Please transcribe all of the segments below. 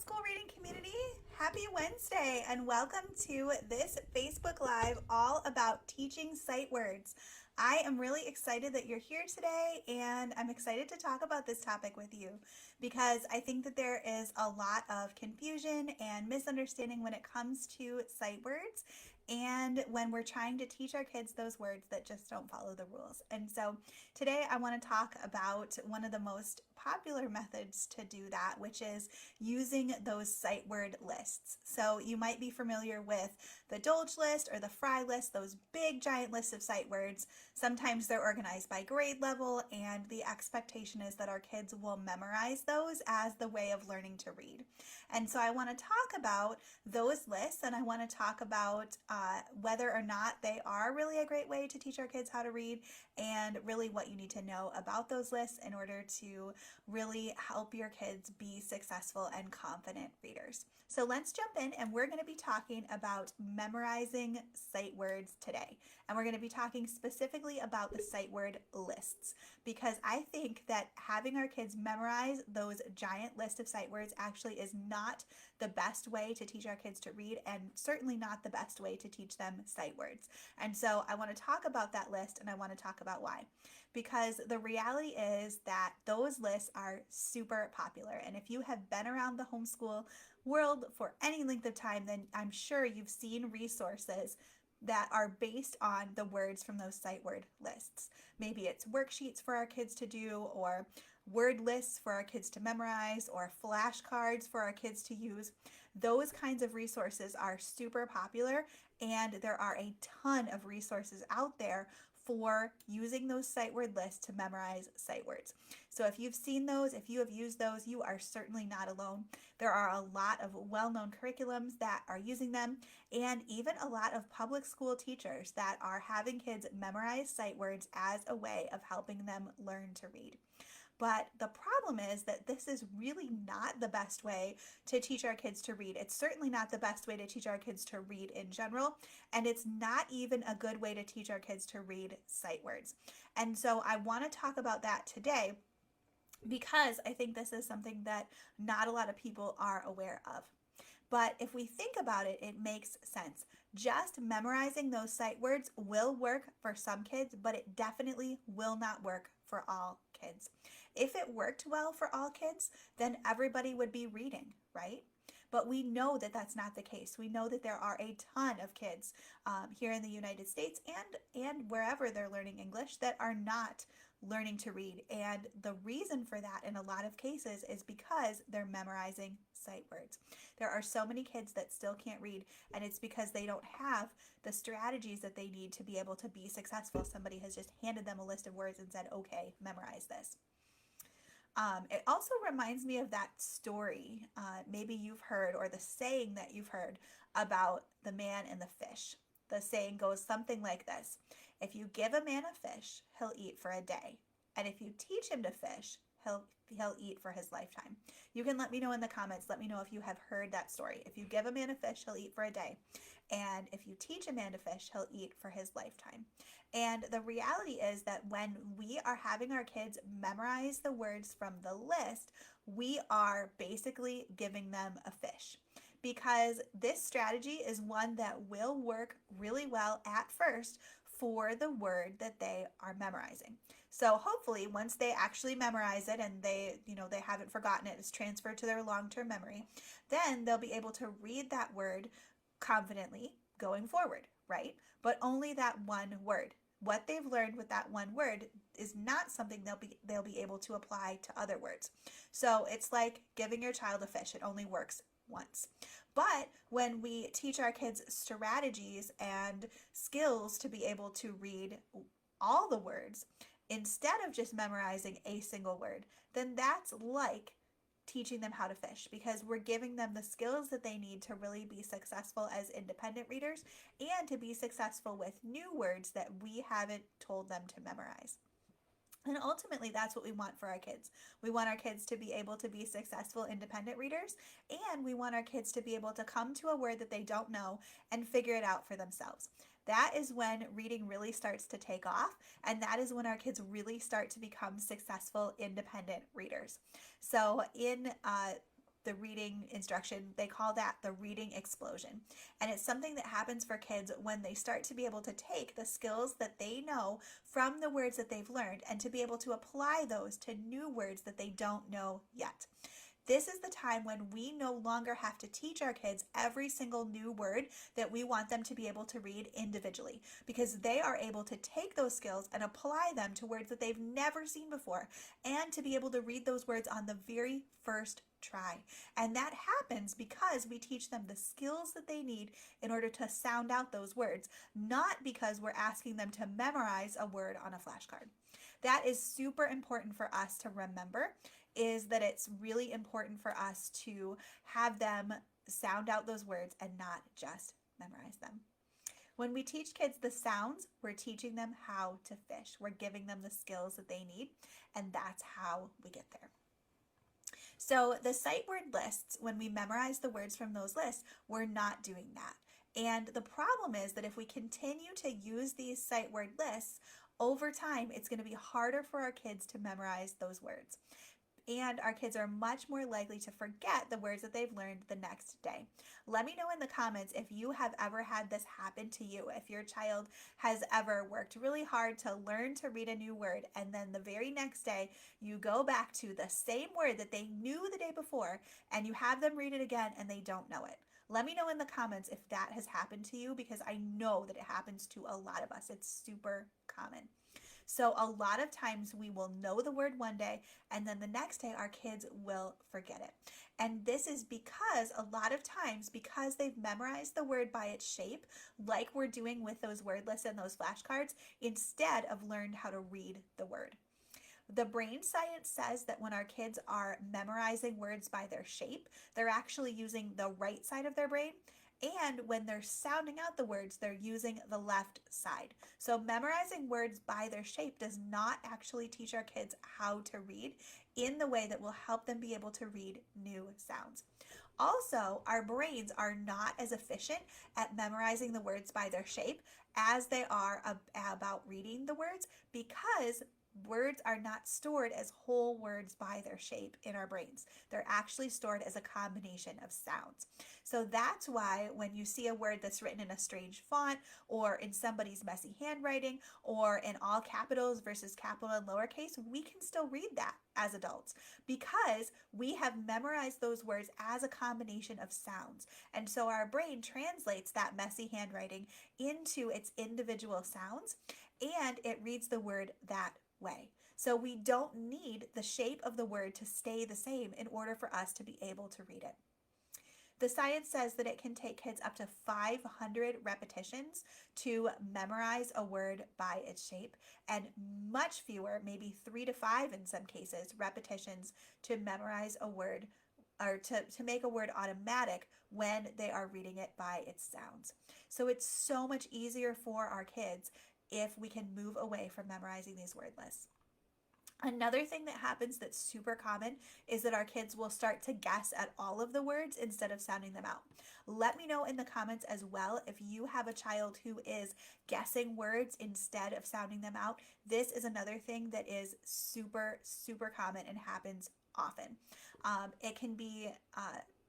homeschool reading community. Happy Wednesday and welcome to this Facebook Live all about teaching sight words. I am really excited that you're here today and I'm excited to talk about this topic with you because I think that there is a lot of confusion and misunderstanding when it comes to sight words and when we're trying to teach our kids those words that just don't follow the rules. And so today I want to talk about one of the most popular methods to do that, which is using those sight word lists. So you might be familiar with the Dolge list or the Fry list, those big giant lists of sight words. Sometimes they're organized by grade level, and the expectation is that our kids will memorize those as the way of learning to read. And so I want to talk about those lists, and I want to talk about whether or not they are really a great way to teach our kids how to read, and really what you need to know about those lists in order to really help your kids be successful and confident readers. So let's jump in, and we're going to be talking about memorizing sight words today. And we're going to be talking specifically about the sight word lists, because I think that having our kids memorize those giant list of sight words actually is not the best way to teach our kids to read, and certainly not the best way to teach them sight words. And so I want to talk about that list, and I want to talk about why. Because the reality is that those lists are super popular. And if you have been around the homeschool world for any length of time, then I'm sure you've seen resources that are based on the words from those sight word lists. Maybe it's worksheets for our kids to do, or word lists for our kids to memorize, or flashcards for our kids to use. Those kinds of resources are super popular, and there are a ton of resources out there for using those sight word lists to memorize sight words. So if you've seen those, if you have used those, you are certainly not alone. There are a lot of well-known curriculums that are using them, and even a lot of public school teachers that are having kids memorize sight words as a way of helping them learn to read. But the problem is that this is really not the best way to teach our kids to read. It's certainly not the best way to teach our kids to read in general, and it's not even a good way to teach our kids to read sight words. And so I want to talk about that today because I think this is something that not a lot of people are aware of. But if we think about it, it makes sense. Just memorizing those sight words will work for some kids, but it definitely will not work for all kids. If it worked well for all kids, then everybody would be reading, right? But we know that that's not the case. We know that there are a ton of kids here in the United States and wherever they're learning English that are not learning to read. And the reason for that in a lot of cases is because they're memorizing sight words. There are so many kids that still can't read, and it's because they don't have the strategies that they need to be able to be successful. Somebody has just handed them a list of words and said, okay, memorize this. It also reminds me of that story maybe you've heard, or the saying that you've heard about the man and the fish. The saying goes something like this: if you give a man a fish, he'll eat for a day. And if you teach him to fish, he'll eat for his lifetime. You can let me know in the comments. Let me know if you have heard that story. If you give a man a fish, he'll eat for a day. And if you teach a man to fish, he'll eat for his lifetime. And the reality is that when we are having our kids memorize the words from the list, we are basically giving them a fish. Because this strategy is one that will work really well at first for the word that they are memorizing. So hopefully once they actually memorize it and they haven't forgotten it, it's transferred to their long-term memory, then they'll be able to read that word confidently going forward, right? But only that one word. What they've learned with that one word is not something they'll be able to apply to other words. So it's like giving your child a fish. It only works once. But when we teach our kids strategies and skills to be able to read all the words instead of just memorizing a single word, then that's like teaching them how to fish, because we're giving them the skills that they need to really be successful as independent readers and to be successful with new words that we haven't told them to memorize. And ultimately, that's what we want for our kids. We want our kids to be able to be successful independent readers, and we want our kids to be able to come to a word that they don't know and figure it out for themselves. That is when reading really starts to take off, and that is when our kids really start to become successful independent readers. So in the reading instruction, they call that the reading explosion. And it's something that happens for kids when they start to be able to take the skills that they know from the words that they've learned and to be able to apply those to new words that they don't know yet. This is the time when we no longer have to teach our kids every single new word that we want them to be able to read individually, because they are able to take those skills and apply them to words that they've never seen before, and to be able to read those words on the very first try. And that happens because we teach them the skills that they need in order to sound out those words, not because we're asking them to memorize a word on a flashcard. That is super important for us to remember, is that it's really important for us to have them sound out those words and not just memorize them. When we teach kids the sounds, we're teaching them how to fish. We're giving them the skills that they need, and that's how we get there. So the sight word lists, when we memorize the words from those lists, we're not doing that. And the problem is that if we continue to use these sight word lists, over time, it's going to be harder for our kids to memorize those words. And our kids are much more likely to forget the words that they've learned the next day. Let me know in the comments if you have ever had this happen to you, if your child has ever worked really hard to learn to read a new word, and then the very next day you go back to the same word that they knew the day before and you have them read it again and they don't know it. Let me know in the comments if that has happened to you, because I know that it happens to a lot of us. It's super common. So a lot of times we will know the word one day, and then the next day our kids will forget it. And this is because a lot of times, because they've memorized the word by its shape, like we're doing with those word lists and those flashcards, instead of learned how to read the word. The brain science says that when our kids are memorizing words by their shape, they're actually using the right side of their brain. And when they're sounding out the words, they're using the left side. So memorizing words by their shape does not actually teach our kids how to read in the way that will help them be able to read new sounds. Also, our brains are not as efficient at memorizing the words by their shape as they are about reading the words, because words are not stored as whole words by their shape in our brains. They're actually stored as a combination of sounds. So that's why when you see a word that's written in a strange font, or in somebody's messy handwriting, or in all capitals versus capital and lowercase, we can still read that as adults, because we have memorized those words as a combination of sounds. And so our brain translates that messy handwriting into its individual sounds, and it reads the word that way. So we don't need the shape of the word to stay the same in order for us to be able to read it. The science says that it can take kids up to 500 repetitions to memorize a word by its shape, and much fewer, maybe 3 to 5 in some cases, repetitions to memorize a word, or to make a word automatic when they are reading it by its sounds. So it's so much easier for our kids if we can move away from memorizing these word lists. Another thing that happens that's super common is that our kids will start to guess at all of the words instead of sounding them out. Let me know in the comments as well if you have a child who is guessing words instead of sounding them out. This is another thing that is super, super common and happens often. It can be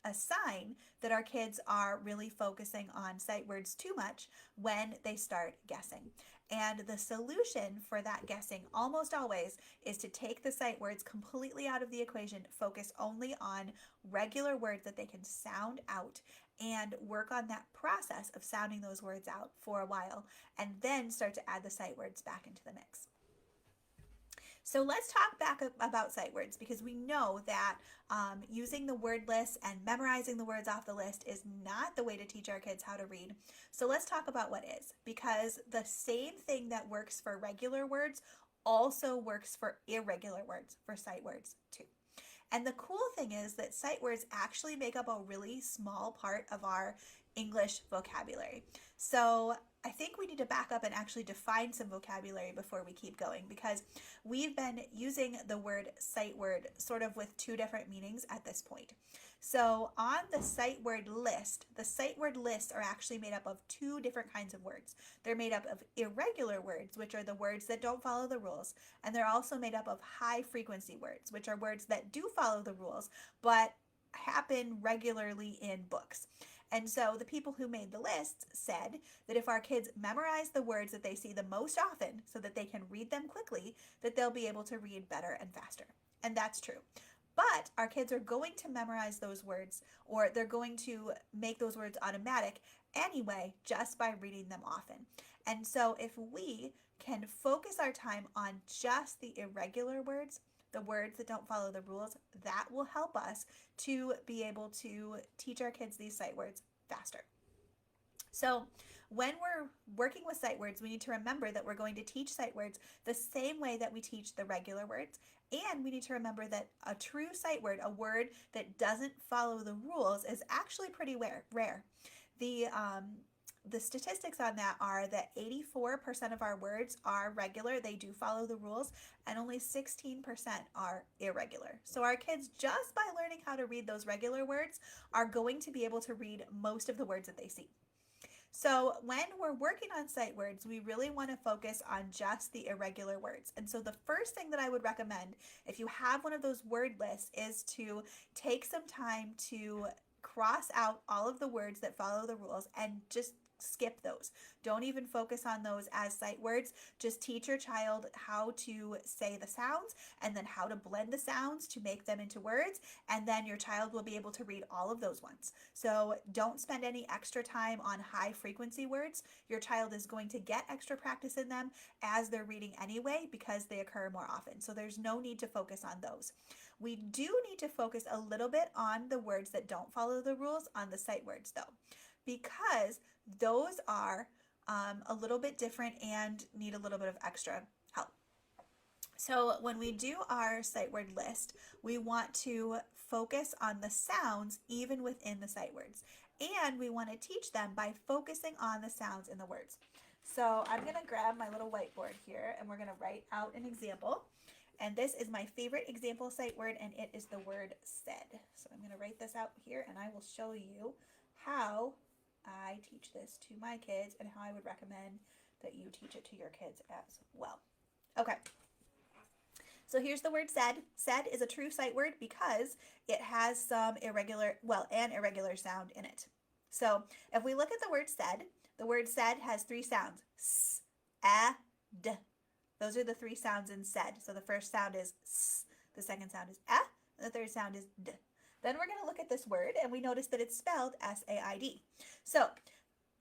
a sign that our kids are really focusing on sight words too much when they start guessing. And the solution for that guessing almost always is to take the sight words completely out of the equation, focus only on regular words that they can sound out, and work on that process of sounding those words out for a while, and then start to add the sight words back into the mix. So let's talk back about sight words, because we know that using the word list and memorizing the words off the list is not the way to teach our kids how to read. So let's talk about what is, because the same thing that works for regular words also works for irregular words, for sight words too. And the cool thing is that sight words actually make up a really small part of our English vocabulary. So I think we need to back up and actually define some vocabulary before we keep going, because we've been using the word sight word sort of with two different meanings at this point. So on the sight word list, the sight word lists are actually made up of two different kinds of words. They're made up of irregular words, which are the words that don't follow the rules, and they're also made up of high frequency words, which are words that do follow the rules, but happen regularly in books. And so the people who made the list said that if our kids memorize the words that they see the most often so that they can read them quickly, that they'll be able to read better and faster. And that's true. But our kids are going to memorize those words, or they're going to make those words automatic anyway, just by reading them often. And so if we can focus our time on just the irregular words, the words that don't follow the rules, that will help us to be able to teach our kids these sight words faster. So when we're working with sight words, we need to remember that we're going to teach sight words the same way that we teach the regular words. And we need to remember that a true sight word, a word that doesn't follow the rules, is actually pretty rare. The statistics on that are that 84% of our words are regular, they do follow the rules, and only 16% are irregular. So our kids, just by learning how to read those regular words, are going to be able to read most of the words that they see. So when we're working on sight words, we really want to focus on just the irregular words. And so the first thing that I would recommend, if you have one of those word lists, is to take some time to cross out all of the words that follow the rules and just skip those. Don't even focus on those as sight words. Just teach your child how to say the sounds and then how to blend the sounds to make them into words, and then your child will be able to read all of those ones. So don't spend any extra time on high frequency words. Your child is going to get extra practice in them as they're reading anyway because they occur more often. So there's no need to focus on those. We do need to focus a little bit on the words that don't follow the rules on the sight words though, because those are a little bit different and need a little bit of extra help. So when we do our sight word list, we want to focus on the sounds even within the sight words. And we want to teach them by focusing on the sounds in the words. So I'm going to grab my little whiteboard here and we're going to write out an example. And this is my favorite example sight word, and it is the word said. So I'm going to write this out here and I will show you how I teach this to my kids and how I would recommend that you teach it to your kids as well. Okay, so here's the word said. Said is a true sight word because it has some an irregular sound in it. So if we look at the word said has three sounds. S, a, d. Those are the three sounds in said. So the first sound is s, the second sound is a, and the third sound is d. Then we're going to look at this word and we notice that it's spelled S-A-I-D. So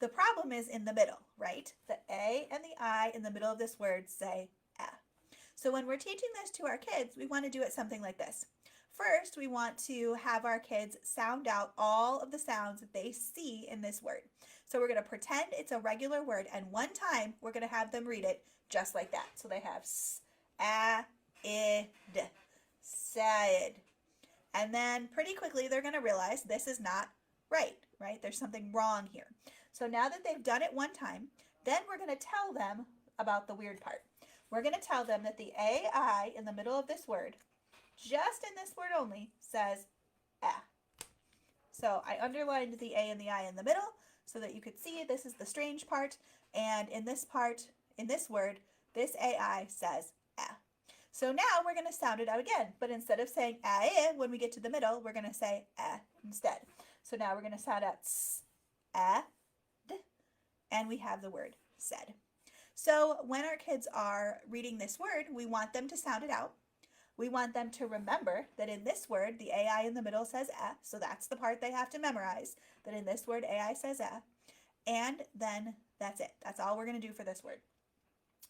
the problem is in the middle, right? The A and the I in the middle of this word say eh. So when we're teaching this to our kids, we want to do it something like this. First, we want to have our kids sound out all of the sounds that they see in this word. So we're going to pretend it's a regular word, and one time we're going to have them read it just like that. So they have s, a, I, d, said. And then pretty quickly they're going to realize this is not right? There's something wrong here. So now that they've done it one time, then we're going to tell them about the weird part. We're going to tell them that the AI in the middle of this word, just in this word only, says eh. So I underlined the A and the I in the middle so that you could see this is the strange part. And in this part, in this word, this AI says eh. So now we're going to sound it out again, but instead of saying eh when we get to the middle, we're going to say eh instead. So now we're going to sound out s, eh, d, and we have the word said. So when our kids are reading this word, we want them to sound it out. We want them to remember that in this word, the AI in the middle says eh, so that's the part they have to memorize, that in this word, AI says eh, and then that's it. That's all we're going to do for this word.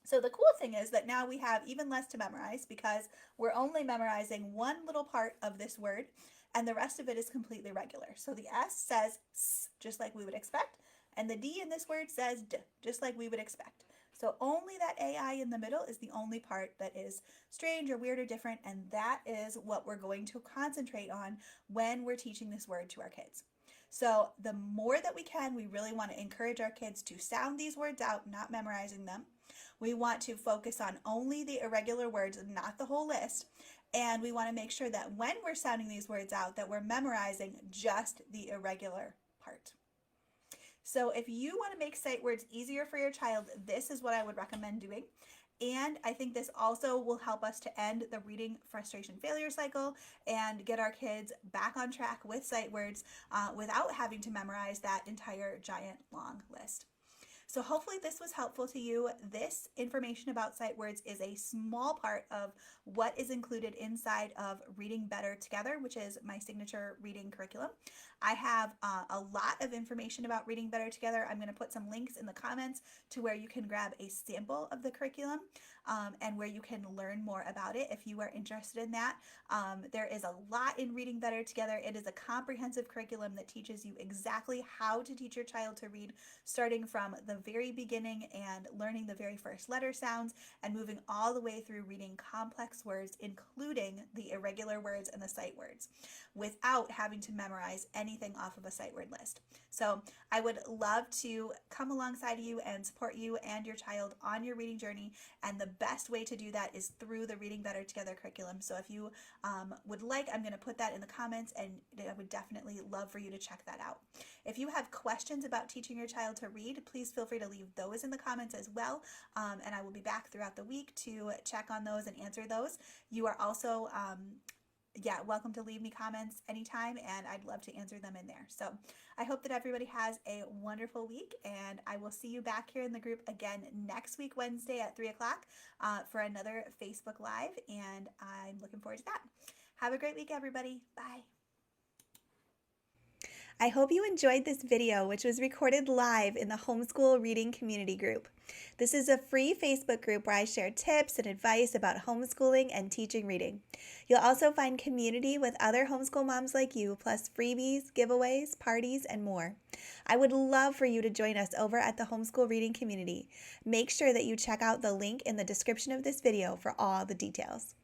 So the cool thing is that now we have even less to memorize because we're only memorizing one little part of this word and the rest of it is completely regular. So the S says S, just like we would expect, and the D in this word says D, just like we would expect. So only that AI in the middle is the only part that is strange or weird or different, and that is what we're going to concentrate on when we're teaching this word to our kids. So the more that we can, we really want to encourage our kids to sound these words out, not memorizing them. We want to focus on only the irregular words and not the whole list. And we want to make sure that when we're sounding these words out, that we're memorizing just the irregular part. So if you want to make sight words easier for your child, this is what I would recommend doing. And I think this also will help us to end the reading frustration failure cycle and get our kids back on track with sight words without having to memorize that entire giant long list. So hopefully this was helpful to you. This information about sight words is a small part of what is included inside of Reading Better Together, which is my signature reading curriculum. I have a lot of information about Reading Better Together. I'm going to put some links in the comments to where you can grab a sample of the curriculum and where you can learn more about it if you are interested in that. There is a lot in Reading Better Together. It is a comprehensive curriculum that teaches you exactly how to teach your child to read, starting from the very beginning and learning the very first letter sounds and moving all the way through reading complex words, including the irregular words and the sight words, without having to memorize anything off of a sight word list. So I would love to come alongside you and support you and your child on your reading journey. And the best way to do that is through the Reading Better Together curriculum. So if you would like, I'm going to put that in the comments, and I would definitely love for you to check that out. If you have questions about teaching your child to read, please feel free to leave those in the comments as well. And I will be back throughout the week to check on those and answer those. You are also welcome to leave me comments anytime, and I'd love to answer them in there. So I hope that everybody has a wonderful week, and I will see you back here in the group again next week, Wednesday at 3 o'clock for another Facebook Live, and I'm looking forward to that. Have a great week, everybody. Bye. I hope you enjoyed this video, which was recorded live in the Homeschool Reading Community Group. This is a free Facebook group where I share tips and advice about homeschooling and teaching reading. You'll also find community with other homeschool moms like you, plus freebies, giveaways, parties, and more. I would love for you to join us over at the Homeschool Reading Community. Make sure that you check out the link in the description of this video for all the details.